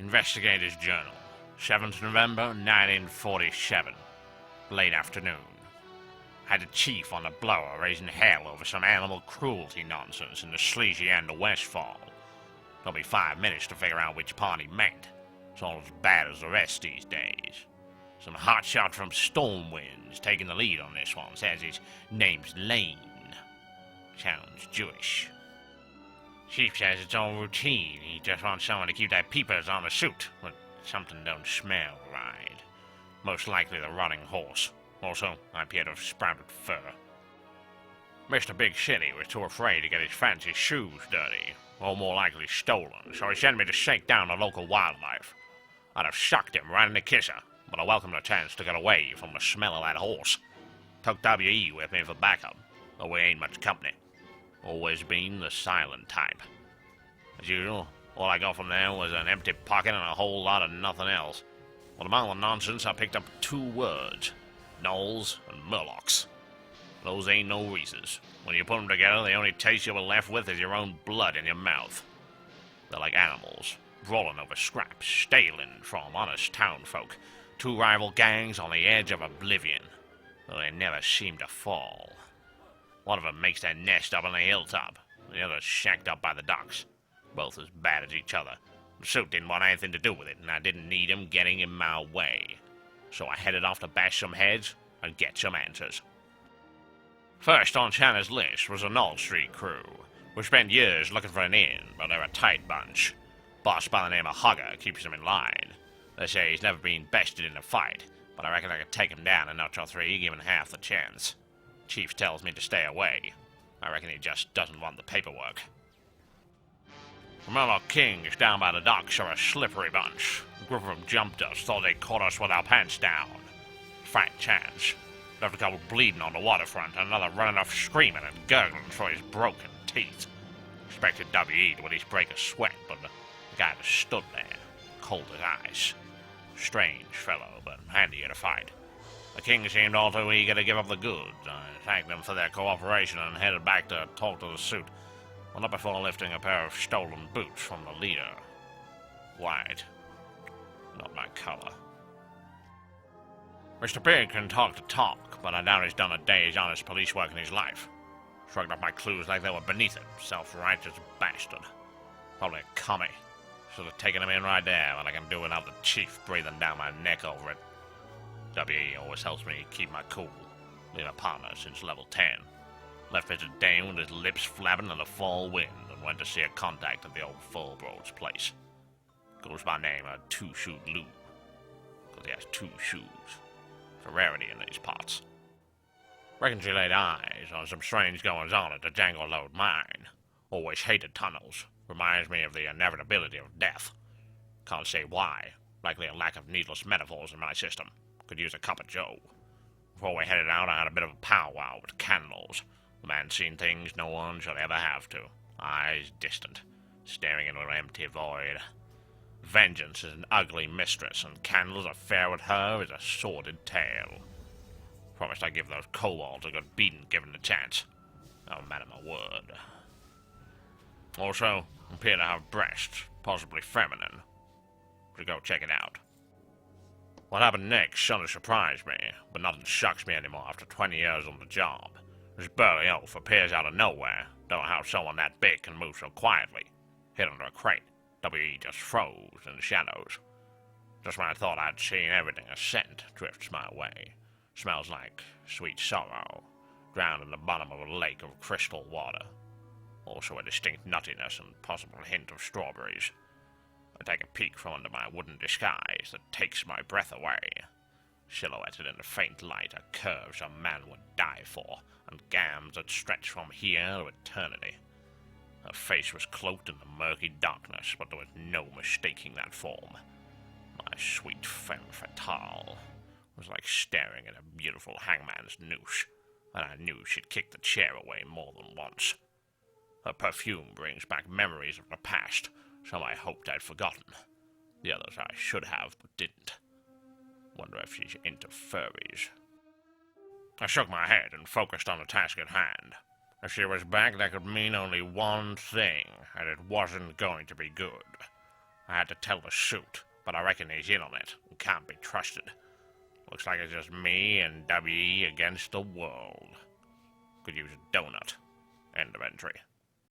Investigator's Journal, 7th November 1947. Late afternoon. Had a chief on the blower raising hell over some animal cruelty nonsense in the sleazy end of Westfall. Took me 5 minutes to figure out which part he meant. It's all as bad as the rest these days. Some hotshot from Stormwind's taking the lead on this one. Says his name's Lane. Sounds Jewish. Chief says it's all routine. He just wants someone to keep their peepers on the suit, but something don't smell right. Most likely the rotting horse. Also, I appear to have sprouted fur. Mr. Big City was too afraid to get his fancy shoes dirty, or more likely stolen, so he sent me to shake down the local wildlife. I'd have sucked him right in the kisser, but I welcomed the chance to get away from the smell of that horse. Took W.E. with me for backup, though we ain't much company. Always been the silent type. As usual, all I got from there was an empty pocket and a whole lot of nothing else. But among the nonsense, I picked up 2 words. Gnolls and Murlocs. Those ain't no Reese's. When you put them together, the only taste you'll be left with is your own blood in your mouth. They're like animals, rolling over scraps, stealing from honest townfolk. 2 rival gangs on the edge of oblivion, though they never seem to fall. One of them makes their nest up on the hilltop, the other's shacked up by the docks. Both as bad as each other. The suit didn't want anything to do with it, and I didn't need him getting in my way. So I headed off to bash some heads and get some answers. First on Shanna's list was the Knoll Street crew. We spent years looking for an inn, but they're a tight bunch. Boss by the name of Hugger keeps them in line. They say he's never been bested in a fight, but I reckon I could take him down a notch or 3 given half the chance. Chief tells me to stay away. I reckon he just doesn't want the paperwork. The Murloc Kings down by the docks are a slippery bunch. A group of them jumped us, thought they caught us with our pants down. Fat chance. Left a couple bleeding on the waterfront, and another running off screaming and gurgling for his broken teeth. Expected W.E. to at least break a sweat, but the guy just stood there, cold as ice. Strange fellow, but handy in a fight. The King seemed all too eager to give up the goods. I thanked them for their cooperation and headed back to talk to the suit, but not before lifting a pair of stolen boots from the leader. White. Not my color. Mr. Big can talk the talk, but I doubt he's done a day's honest police work in his life. Shrugged up my clues like they were beneath him. Self-righteous bastard. Probably a commie. Should have taken him in right there, but I can do without the chief breathing down my neck over it. W.E. always helps me keep my cool. Been a partner since level 10. Left Mr. Dane with his lips flapping in the fall wind and went to see a contact at the old Fullbroad's place. Goes by name of Two-Shoe Lou, because he has 2 shoes. It's a rarity in these parts. Reckon she laid eyes on some strange goings-on at the Jangle Lode mine. Always hated tunnels. Reminds me of the inevitability of death. Can't say why. Likely a lack of needless metaphors in my system. Could use a cup of joe. Before we headed out, I had a bit of a powwow with candles. The man seen things no one should ever have to. Eyes distant, staring into an empty void. Vengeance is an ugly mistress, and Candle's affair with her is a sordid tale. Promised I'd give those kobolds a good beating given the chance. I'm a man of my word. Also, appear to have breasts, possibly feminine. Should go check it out. What happened next sort of surprised me, but nothing shocks me anymore after 20 years on the job. This burly oaf appears out of nowhere. Don't know how someone that big can move so quietly. Hid under a crate. W.E. just froze in the shadows. Just when I thought I'd seen everything, a scent drifts my way. Smells like sweet sorrow, drowned in the bottom of a lake of crystal water. Also a distinct nuttiness and possible hint of strawberries. I take a peek from under my wooden disguise that takes my breath away. Silhouetted in the faint light are curves a man would die for, and gams that stretch from here to eternity. Her face was cloaked in the murky darkness, but there was no mistaking that form. My sweet femme fatale was like staring at a beautiful hangman's noose, and I knew she'd kick the chair away more than once. Her perfume brings back memories of the past, some I hoped I'd forgotten. The others I should have, but didn't. Wonder if she's into furries. I shook my head and focused on the task at hand. If she was back, that could mean only one thing, and it wasn't going to be good. I had to tell the suit, but I reckon he's in on it and can't be trusted. Looks like it's just me and W.E. against the world. Could use a donut. End of entry.